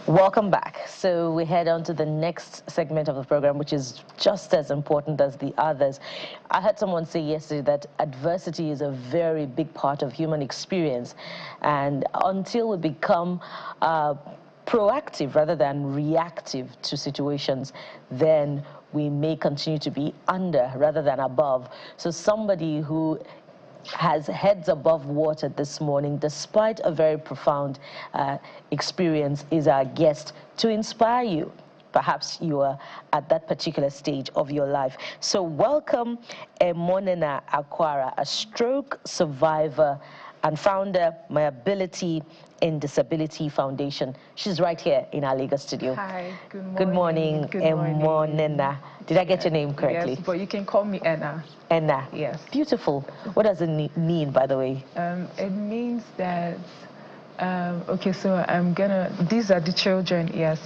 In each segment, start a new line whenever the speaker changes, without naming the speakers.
Welcome back. So we head on to the next segment of the program, which is just as important as the others. I heard someone say yesterday that adversity is a very big part of human experience. And until we become proactive rather than reactive to situations, then we may continue to be under rather than above. So somebody who has heads above water this morning, despite a very profound experience, is our guest to inspire you. Perhaps you are at that particular stage of your life. So welcome Emonena Akwara, a stroke survivor and founder, My Ability in Disability Foundation. She's right here in our Lagos studio.
Hi, good morning.
Good morning, Emonena. Did I get your name correctly?
Yes, but you can call me Enna.
Enna.
Yes.
Beautiful. What does it mean, by the way?
It means that, okay, so these are the children, yes.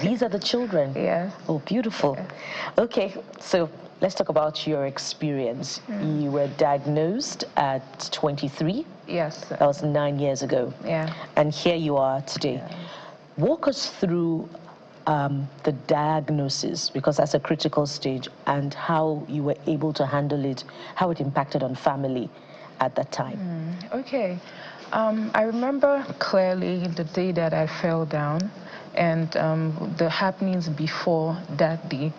These are the children?
Yes.
Oh, beautiful.
Yes.
Okay, so let's talk about your experience. You were diagnosed at 23?
Yes.
That was 9 years ago.
Yeah.
And here you are today.
Yeah.
Walk us through the diagnosis, because that's a critical stage, and how you were able to handle it, how it impacted on family at that time.
Okay. I remember clearly the day that I fell down and the happenings before that day.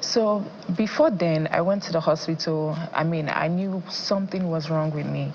So before then, I went to the hospital. I mean, I knew something was wrong with me.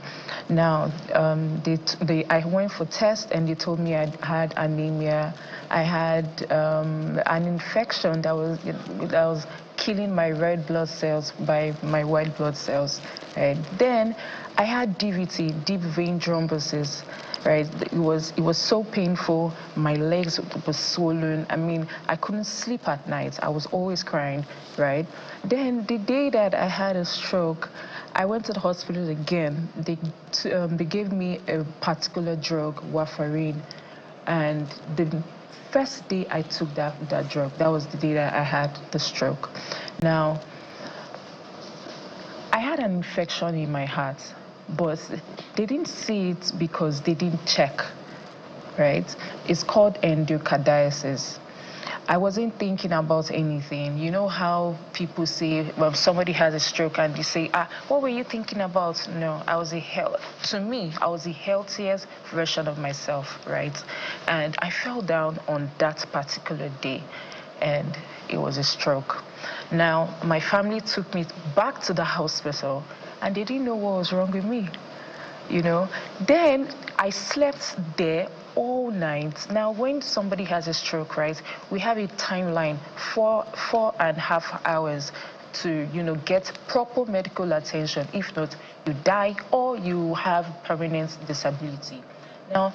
Now, I went for tests and they told me I had anemia. I had an infection that was killing my red blood cells by my white blood cells. Right? Then I had DVT, deep vein thrombosis. Right, it was so painful. My legs were swollen. I mean, I couldn't sleep at night. I was always crying. Right. Then the day that I had a stroke, I went to the hospital again. They gave me a particular drug, warfarin, and the first day I took that drug, that was the day that I had the stroke. Now, I had an infection in my heart, but they didn't see it because they didn't check, right? It's called endocardiasis. I wasn't thinking about anything. You know how people say, well, somebody has a stroke and they say, what were you thinking about? No, I was the healthiest version of myself, right? And I fell down on that particular day and it was a stroke. Now, my family took me back to the hospital and they didn't know what was wrong with me, you know. Then I slept there all night. Now, when somebody has a stroke, right, we have a timeline, 4.5 hours to, you know, get proper medical attention. If not, you die or you have permanent disability. Now,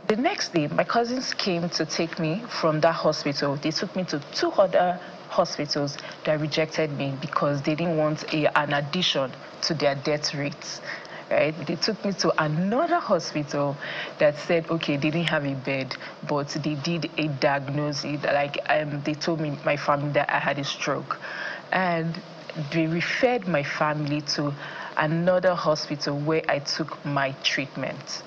the next day, my cousins came to take me from that hospital. They took me to 2 other hospitals that rejected me because they didn't want an addition to their death rates. Right? They took me to another hospital that said, okay, they didn't have a bed, but they did a diagnosis. Like they told me, my family, that I had a stroke, and they referred my family to another hospital where I took my treatment.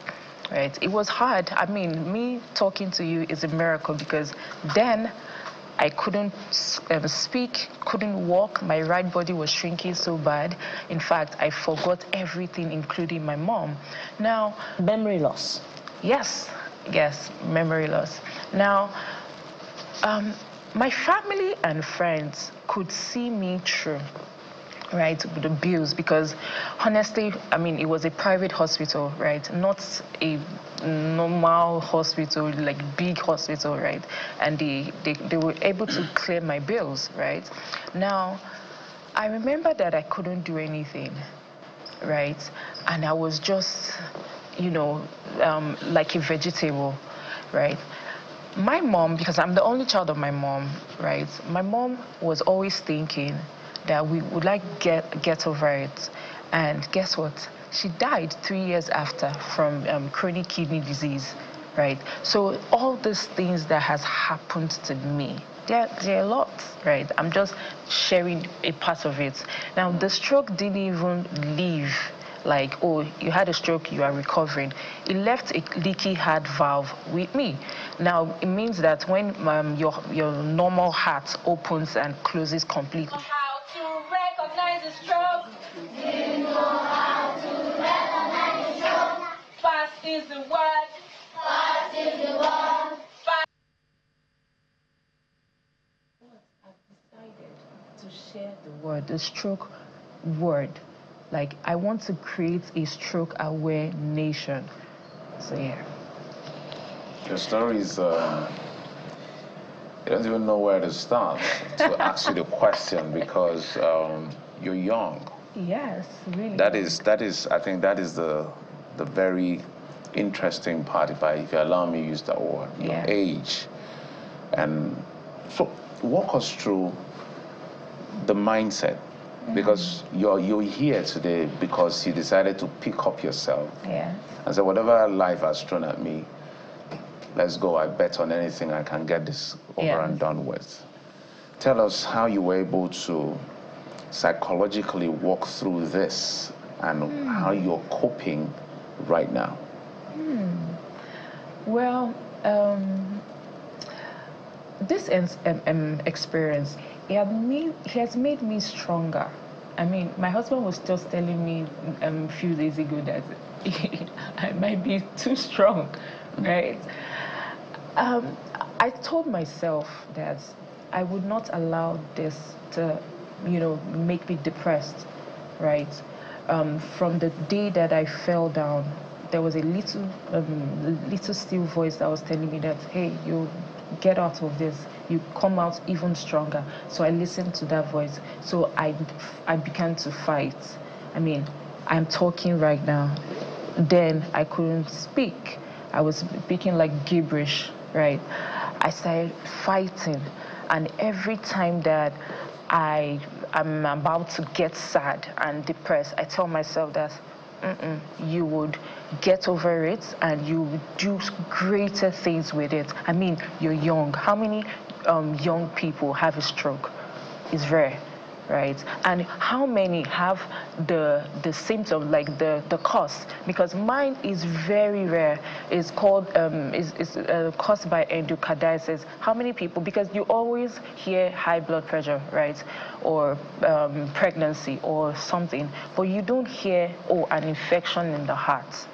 Right? It was hard. I mean, me talking to you is a miracle because then I couldn't speak, couldn't walk. My right body was shrinking so bad. In fact, I forgot everything, including my mom. Now,
memory loss.
Yes, memory loss. Now, my family and friends could see me through, right, with the bills, because honestly, I mean, it was a private hospital, right, not a normal hospital, like big hospital, right, and they were able to clear my bills, right. Now, I remember that I couldn't do anything, right, and I was just, you know, like a vegetable, right. My mom, because I'm the only child of my mom, right, my mom was always thinking that we would like get over it. And guess what? She died 3 years after from chronic kidney disease, right? So all these things that has happened to me, there are a lot, right? I'm just sharing a part of it. Now, the stroke didn't even leave like, oh, you had a stroke, you are recovering. It left a leaky heart valve with me. Now, it means that when your normal heart opens and closes completely. How to recognize a stroke? You know how to recognize a stroke. Fast is the word. Fast is the word. Fast. I've decided to share the word, the stroke word. Like, I want to create a stroke-aware nation. So, yeah.
Your story is, I don't even know where to start to ask you the question because you're young.
Yes, really.
That is, I think that is the very interesting part, if you allow me to use that word, your age. And so walk us through the mindset. Because you're here today because you decided to pick up yourself.
Yeah.
And say, whatever life has thrown at me, let's go. I bet on anything I can get this over and done with. Tell us how you were able to psychologically walk through this and how you're coping right now.
Well, this experience, it has made me stronger. I mean, my husband was just telling me a few days ago that I might be too strong, right? I told myself that I would not allow this to, make me depressed, right? From the day that I fell down, there was a little still voice that was telling me that, hey, you get out of this, you come out even stronger. So I listened to that voice. So I began to fight. I mean, I'm talking right now. Then I couldn't speak. I was speaking like gibberish, right? I started fighting, and every time that I'm about to get sad and depressed, I tell myself that you would get over it and you would do greater things with it. I mean, you're young. How many young people have a stroke? It's rare, right? And how many have the symptom, like the cause? Because mine is very rare. It's called caused by endocarditis. How many people? Because you always hear high blood pressure, right, or pregnancy or something, but you don't hear an infection in the heart,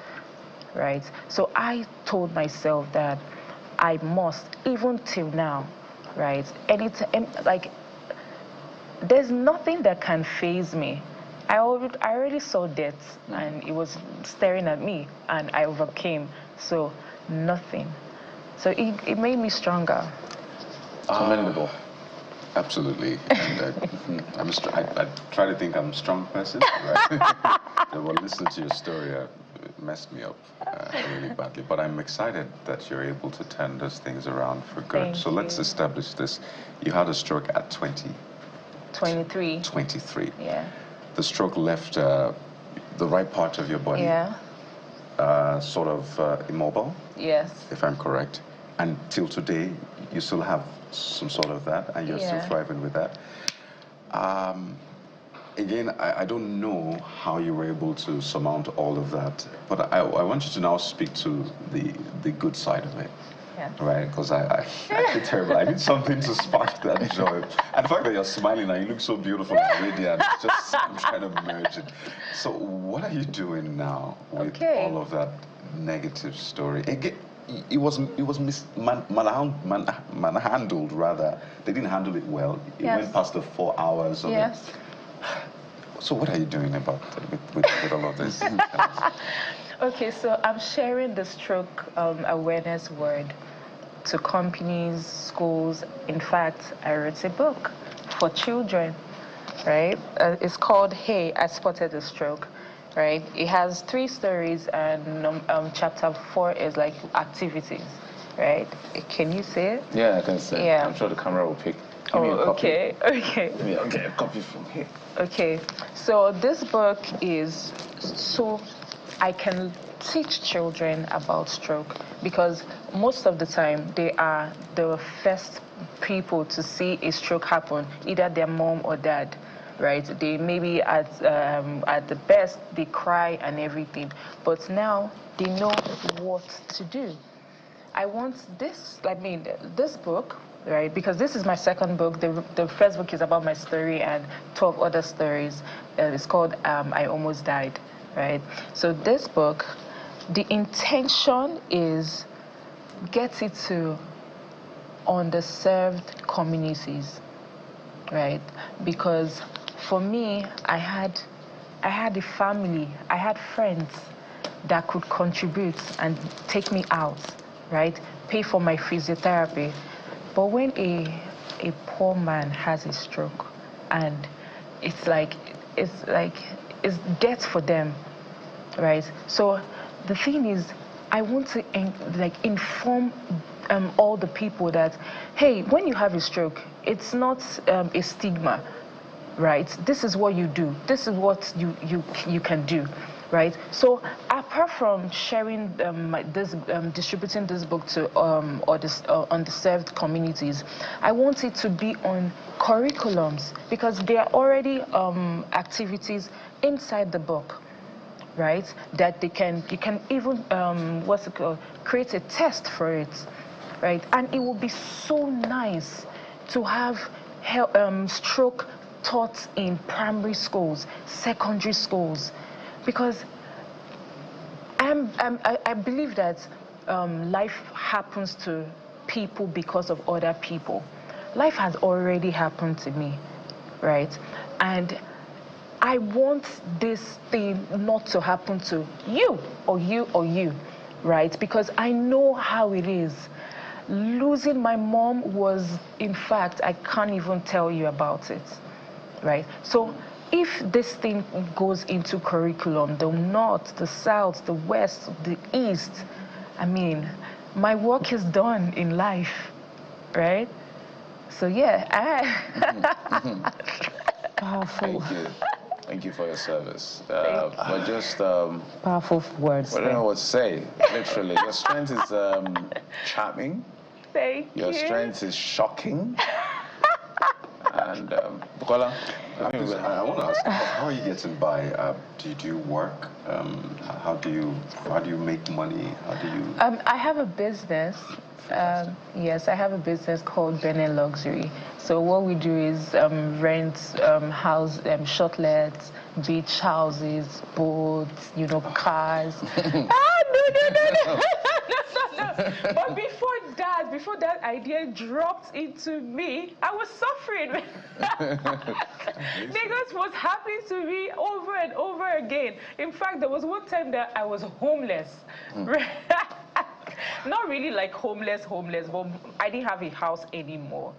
right? So I told myself that I must, even till now, right? Anytime, like, there's nothing that can faze me. I already saw death, and it was staring at me, and I overcame. So nothing. So it made me stronger.
Commendable.
Absolutely. And I try to think I'm a strong person, right? Well, listening to your story messed me up really badly. But I'm excited that you're able to turn those things around for good.
Thank you.
Let's establish this. You had a stroke at
23.
23.
Yeah.
The stroke left the right part of your body.
Yeah.
Sort of immobile.
Yes.
If I'm correct. And till today, you still have some sort of that, and you're still thriving with that. Again, I don't know how you were able to surmount all of that, but I want you to now speak to the good side of it.
Yeah.
Right, because I feel terrible. I need something to spark that joy. And the fact that you're smiling and you look so beautiful and radiant, I'm trying to merge it. So what are you doing now with all of that negative story? Again, it was manhandled, rather. They didn't handle it well. It went past the 4 hours of it. So what are you doing about with all of this?
Okay, so I'm sharing the stroke awareness word to companies, schools. In fact, I wrote a book for children, right? It's called Hey, I Spotted a Stroke, right? It has 3 stories, and chapter 4 is like activities, right? Can you see it?
Yeah, I can see it.
Yeah.
I'm sure the camera will pick. Give me a copy.
Okay.
Give me a copy from here.
Okay, so this book is so I can teach children about stroke, because most of the time they are the first people to see a stroke happen, either their mom or dad, right? They maybe at the best they cry and everything, but now they know what to do, I want this, this book, right? Because this is my second book. The first book is about my story and 12 other stories. It's called I Almost Died, right? So this book, the intention is get it to underserved communities, right? Because for me, I had a family, I had friends that could contribute and take me out, right? Pay for my physiotherapy. But when a poor man has a stroke, and it's death for them, right? So the thing is, I want to inform all the people that, hey, when you have a stroke, it's not a stigma, right? This is what you do. This is what you can do, right? So apart from sharing distributing this book to underserved communities, I want it to be on curriculums, because there are already activities inside the book, right? That you can even create a test for it, right? And it would be so nice to have stroke taught in primary schools, secondary schools, because I believe that life happens to people because of other people. Life has already happened to me, right? And I want this thing not to happen to you or you or you, right? Because I know how it is. Losing my mom was, in fact, I can't even tell you about it, right? So if this thing goes into curriculum, the north, the south, the west, the east, I mean, my work is done in life, right? So yeah,
Powerful.
Thank you. Thank you for your service. But just
powerful words.
I don't know what to say. Literally, your strength is charming.
Thank you.
Your strength is shocking. And Bukola,
I want to ask, how are you getting by? Do you work? How do you make money? How do you?
I have a business. Yes, I have a business called Benin Luxury. So what we do is rent shortlets, beach houses, boats, cars. No. But before that idea dropped into me, I was suffering. Lagos was happening to me over and over again. In fact, there was one time that I was homeless. Not really like homeless, but I didn't have a house anymore,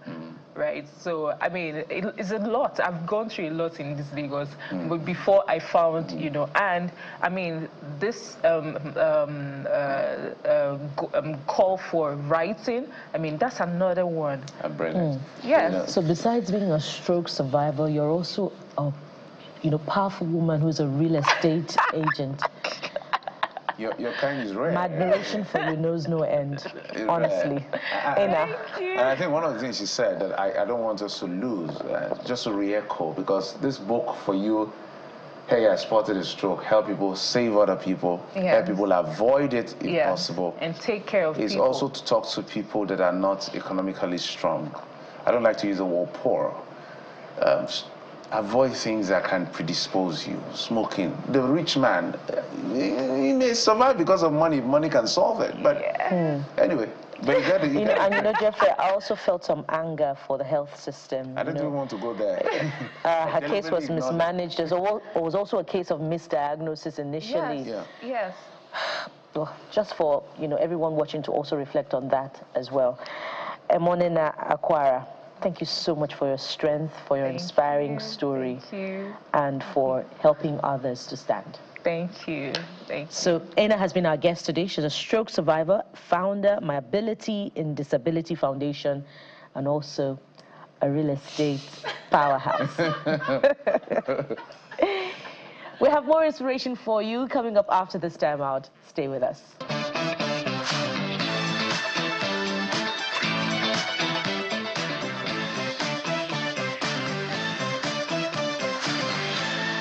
right? So, I mean, it's a lot. I've gone through a lot in this Lagos, but before I found, and I mean, this call for writing, I mean, that's another one.
Brilliant.
Yes.
So besides being a stroke survivor, you're also a, powerful woman who's a real estate agent.
Your kind is rare.
My admiration for you knows no end, honestly.
Thank you.
And I think one of the things she said that I don't want us to lose, just to re-echo, because this book for you, Hey, I Spotted a Stroke, help people save other people, help people avoid it if possible.
And take care of people.
It's also to talk to people that are not economically strong. I don't like to use the word poor. Avoid things that can predispose you. Smoking. The rich man, he may survive because of money. Money can solve it. But anyway, but you got to.
Jeffrey, I also felt some anger for the health system.
I don't even want to go there.
Her case was mismanaged. There was also a case of misdiagnosis initially.
Yes.
Well, just for everyone watching to also reflect on that as well. Emonena Akwara, thank you so much for your strength, for your inspiring story, and for helping others to stand.
Thank you.
So Ena has been our guest today. She's a stroke survivor, founder, My Ability in Disability Foundation, and also a real estate powerhouse. We have more inspiration for you coming up after this time out. Stay with us.